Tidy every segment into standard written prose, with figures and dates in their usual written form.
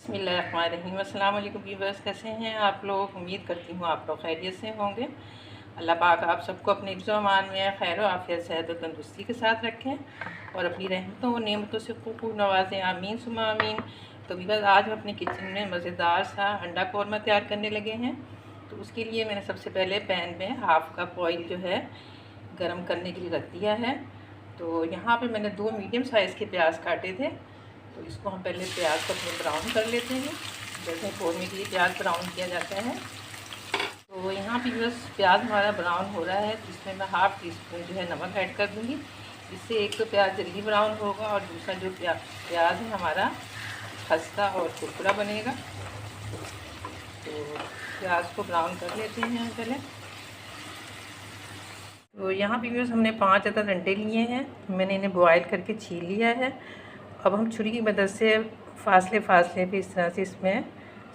बिस्मिल्लाहिर्रहमानिर्रहीम। अस्सलाम वालेकुम व्यूअर्स, कैसे हैं आप लोग। उम्मीद करती हूँ आप लोग खैरियत से होंगे। अल्लाह पाक आप सबको अपने हिफ्ज़ व अमान में खैर आफ़ियत सेहत और तंदुरुस्ती के साथ रखें और अपनी रहमतों और नेमतों से खूब नवाजें। आमीन सुम्मा आमीन। तो व्यूअर्स, आज हम अपने किचन में मज़ेदार सा अंडा कौरमा तैयार करने लगे हैं। तो उसके लिए मैंने सबसे पहले पैन में हाफ़ कप ऑयल जो है गर्म करने के लिए रख दिया है। तो यहाँ पे मैंने 2 मीडियम साइज़ के प्याज काटे थे। तो इसको हम पहले प्याज को अपने ब्राउन कर लेते हैं, जैसे कौरमे के लिए प्याज ब्राउन किया जाता है। तो यहाँ पे बस प्याज हमारा ब्राउन हो रहा है, तो इसमें मैं हाफ़ टी स्पून जो है नमक ऐड कर दूँगी। इससे एक तो प्याज जल्दी ब्राउन होगा और दूसरा जो प्याज है हमारा खस्ता और कुरकुरा बनेगा। तो प्याज को ब्राउन कर लेते हैं पहले। तो यहाँ पे बस हमने 5 अदद अंडे लिए हैं, मैंने इन्हें बॉयल करके छील लिया है। अब हम छुरी की मदद से फासले पे इस तरह से इसमें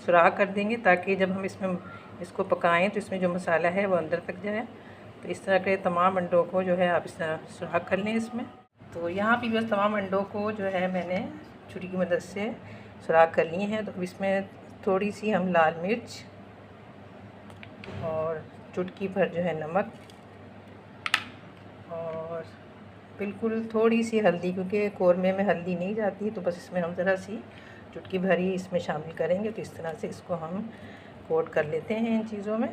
सुराख कर देंगे, ताकि जब हम इसमें इसको पकाएं तो इसमें जो मसाला है वो अंदर तक जाए। तो इस तरह के तमाम अंडों को जो है आप इस तरह सुराख कर लें इसमें। तो यहाँ पे बस तमाम अंडों को जो है मैंने छुरी की मदद से सुराख कर लिए हैं। तो इसमें थोड़ी सी हम लाल मिर्च और चुटकी भर जो है नमक और बिल्कुल थोड़ी सी हल्दी, क्योंकि कौरमे में हल्दी नहीं जाती, तो बस इसमें हम ज़रा सी चुटकी भरी इसमें शामिल करेंगे। तो इस तरह से इसको हम कोट कर लेते हैं इन चीज़ों में।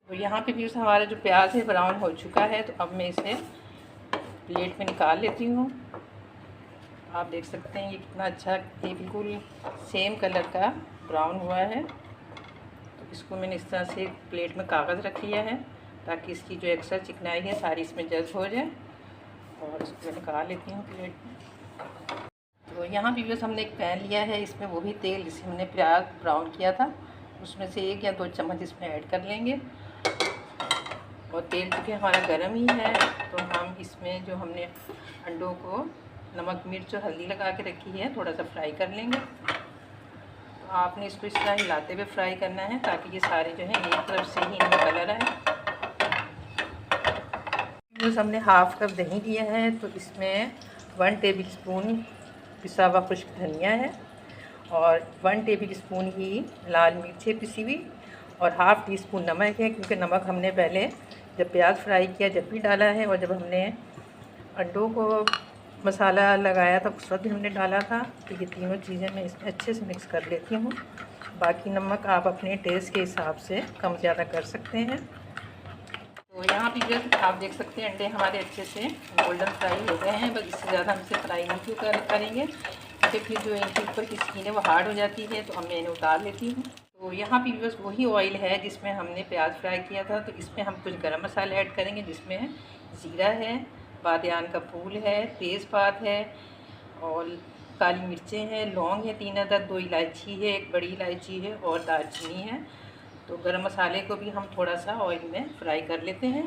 तो यहाँ पे भी हमारा जो प्याज है ब्राउन हो चुका है। तो अब मैं इसे प्लेट में निकाल लेती हूँ। आप देख सकते हैं ये कितना अच्छा, ये बिल्कुल सेम कलर का ब्राउन हुआ है। इसको मैंने इस तरह से प्लेट में कागज़ रख लिया है, ताकि इसकी जो एक्स्ट्रा चिकनाई है सारी इसमें जज़्ब हो जाए। और इसको मैं निकाल लेती हूँ प्लेट में। तो यहाँ भी बस हमने एक पैन लिया है, इसमें वो भी तेल जिससे हमने प्याज ब्राउन किया था, उसमें से 1 या 2 चम्मच इसमें ऐड कर लेंगे। और तेल चूँकि हमारा गर्म ही है, तो हम इसमें जो हमने अंडों को नमक मिर्च और हल्दी लगा के रखी है थोड़ा सा फ्राई कर लेंगे। आपने इसको इस तरह हिलाते हुए फ्राई करना है, ताकि ये सारे जो है एक तरफ से ही इनका कलर आए। बस हमने हाफ़ कप दही लिया है, तो इसमें 1 टेबल स्पून पिसा हुआ खुश्क धनिया है और 1 टेबल स्पून ही लाल मिर्च है पिसी हुई और हाफ़ टी स्पून नमक है, क्योंकि नमक हमने पहले जब प्याज फ्राई किया जब भी डाला है, और जब हमने अंडों को मसाला लगाया था उस वक्त भी हमने डाला था। तो ये तीनों चीज़ें मैं इसमें अच्छे से मिक्स कर लेती हूँ। बाकी नमक आप अपने टेस्ट के हिसाब से कम ज़्यादा कर सकते हैं। तो यहाँ पे जस्ट आप देख सकते हैं अंडे हमारे अच्छे से गोल्डन फ्राई हो गए हैं। बस इससे ज़्यादा हमसे फ्राई नहीं करेंगे, क्योंकि फिर जो इनके ऊपर की स्किन है वो हार्ड हो जाती है। तो मैं इन्हें उतार लेती हूँ। तो यहाँ पे बस वही ऑयल है जिसमें हमने प्याज फ्राई किया था। तो इसमें हम कुछ गरम मसाले ऐड करेंगे, जिसमें ज़ीरा है, बादियान का फूल है, तेज़पात है और काली मिर्चें हैं, लौंग है 3 अदद, 2 इलायची है, 1 बड़ी इलायची है और दालचीनी है। तो गरम मसाले को भी हम थोड़ा सा ऑयल में फ्राई कर लेते हैं।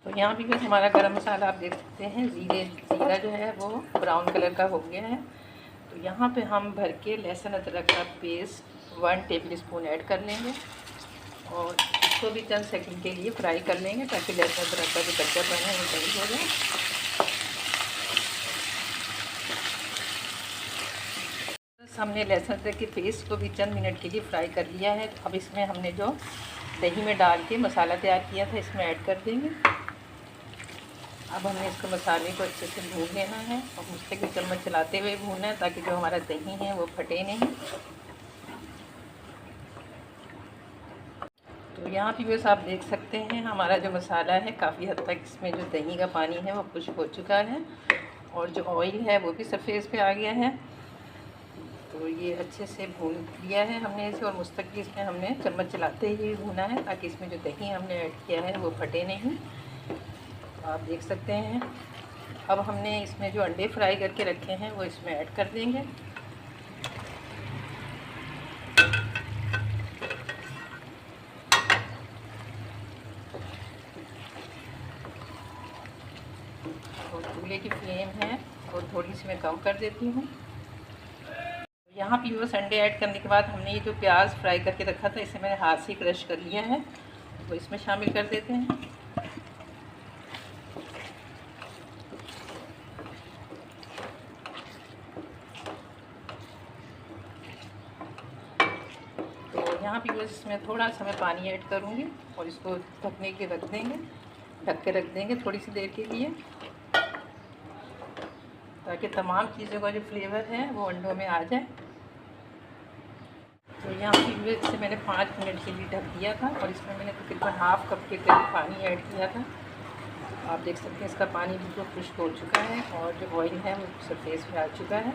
तो यहाँ भी बस हमारा गरम मसाला आप देख सकते हैं ज़ीरा जो है वो ब्राउन कलर का हो गया है। तो यहाँ पे हम भर के लहसुन अदरक का पेस्ट 1 टेबल स्पून ऐड कर लेंगे और इसको भी चंद सेकंड के लिए फ्राई कर लेंगे, ताकि लहसुन अदरक का जो कच्चापन है वो दूर हो जाए। बस हमने लहसुन अदरक के पेस्ट को भी चंद मिनट के लिए फ्राई कर लिया है। तो अब इसमें हमने जो दही में डाल के मसाला तैयार किया था इसमें ऐड कर देंगे। अब हमने इसको मसाले को अच्छे से भून लेना है और मुस्तकिल चम्मच चलाते हुए भूनना है, ताकि जो हमारा दही है वो फटे नहीं। तो यहाँ पे बस आप देख सकते हैं हमारा जो मसाला है काफ़ी हद तक इसमें जो दही का पानी है वो खुश्क हो चुका है और जो ऑयल है वो भी सरफेस पे आ गया है। तो ये अच्छे से भून लिया है हमने इसे और मुस्तकिल इसमें हमने चम्मच चलाते ही भूना है, ताकि इसमें जो दही हमने ऐड किया है वो फटे नहीं। तो आप देख सकते हैं अब हमने इसमें जो अंडे फ्राई करके रखे हैं वो इसमें ऐड कर देंगे। और चूल्हे की फ्लेम है और थोड़ी सी मैं कम कर देती हूँ। यहाँ पे बस अंडे ऐड करने के बाद हमने ये जो प्याज फ्राई करके रखा था इसे मैंने हाथ से क्रश कर लिया है, वो इसमें शामिल कर देते हैं। यहाँ पे बस इसमें थोड़ा सा मैं पानी ऐड करूँगी और इसको ढकने के रख देंगे, ढक के रख देंगे थोड़ी सी देर के लिए, ताकि तमाम चीज़ों का जो फ्लेवर है वो अंडों में आ जाए। तो यहाँ पे इसे मैंने 5 मिनट के लिए ढक दिया था और इसमें मैंने तकरीबन हाफ़ कप के करीब पानी ऐड किया था। आप देख सकते हैं इसका पानी बिल्कुल खुश्क हो चुका है और जो ऑयल है वो सरफेस पे आ चुका है।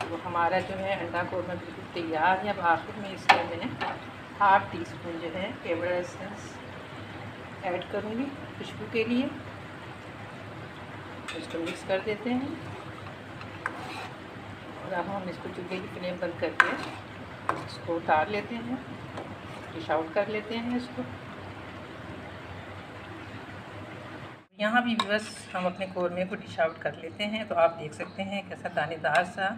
तो हमारा जो है अंडा कोरमा बिल्कुल तैयार है। अब आखिर में इसमें मैंने हाफ़ टी स्पून जो है केवड़ा एसेंस ऐड करूँगी खुशबू के लिए। इसको मिक्स कर देते हैं और अब हम इसको चूल्हे की फ्लेम बंद करके इसको उतार लेते हैं, डिश आउट कर लेते हैं इसको। यहाँ भी बस हम अपने कौरमे को डिश आउट कर लेते हैं। तो आप देख सकते हैं कैसा दानेदार सा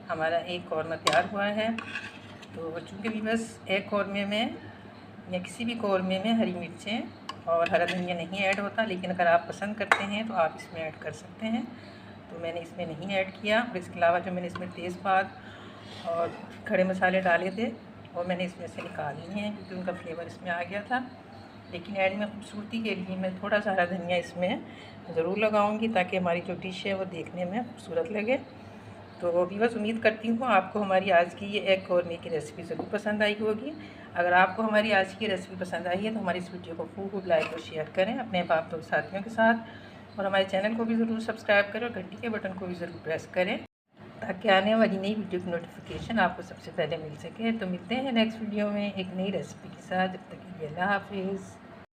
हमारा एक कौरमा तैयार हुआ है। तो चूँकि भी बस एक कौरमे में या किसी भी कौरमे में हरी मिर्चें और हरा धनिया नहीं ऐड होता, लेकिन अगर आप पसंद करते हैं तो आप इसमें ऐड कर सकते हैं। तो मैंने इसमें नहीं ऐड किया। और इसके अलावा जो मैंने इसमें तेज़पात और खड़े मसाले डाले थे वो मैंने इसमें से निकाल लिए हैं, क्योंकि उनका फ्लेवर इसमें आ गया था। लेकिन ऐड में खूबसूरती के लिए मैं थोड़ा सा हरा धनिया इसमें ज़रूर लगाऊंगी, ताकि हमारी जो डिश है वो देखने में खूबसूरत लगे। तो व्यूअर्स, उम्मीद करती हूँ आपको हमारी आज की ये एग कौरमे की रेसिपी ज़रूर पसंद आई होगी। अगर आपको हमारी आज की रेसिपी पसंद आई है तो हमारी इस वीडियो को खूब लाइक और शेयर करें अपने बाप दोस्त साथियों के साथ, और हमारे चैनल को भी ज़रूर सब्सक्राइब करें और घंटी के बटन को भी ज़रूर प्रेस करें, ताकि आने वाली नई वीडियो की नोटिफिकेशन आपको सबसे पहले मिल सके। तो मिलते हैं नेक्स्ट वीडियो में एक नई रेसिपी के साथ। जब तक के लिए अल्लाह हाफिज़।